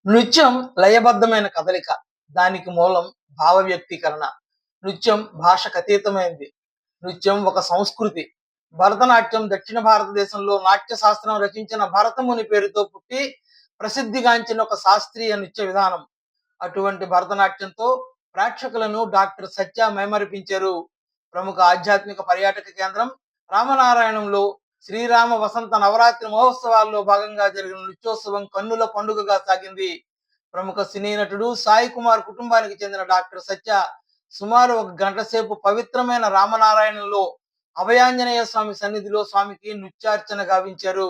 నృత్యం లయబద్ధమైన కదలిక. దానికి మూలం భావ వ్యక్తీకరణ. నృత్యం భాషకు అతీతమైంది. నృత్యం ఒక సంస్కృతి. భరతనాట్యం దక్షిణ భారతదేశంలో నాట్య శాస్త్రం రచించిన భరతముని పేరుతో పుట్టి ప్రసిద్ధిగాంచిన ఒక శాస్త్రీయ నృత్య విధానం. అటువంటి భరతనాట్యంతో ప్రేక్షకులను డాక్టర్ సత్య మైమరిపించారు. ప్రముఖ ఆధ్యాత్మిక పర్యాటక కేంద్రం రామనారాయణంలో శ్రీరామ వసంత నవరాత్రి మహోత్సవాల్లో భాగంగా జరిగిన నృత్యోత్సవం కన్నుల పండుగగా సాగింది. ప్రముఖ సినీ నటుడు సాయి కుమార్ కుటుంబానికి చెందిన డాక్టర్ సత్య సుమారు 1 గంట సేపు పవిత్రమైన రామనారాయణంలో అభయాంజనేయ స్వామి సన్నిధిలో స్వామికి నృత్యార్చన గావించారు.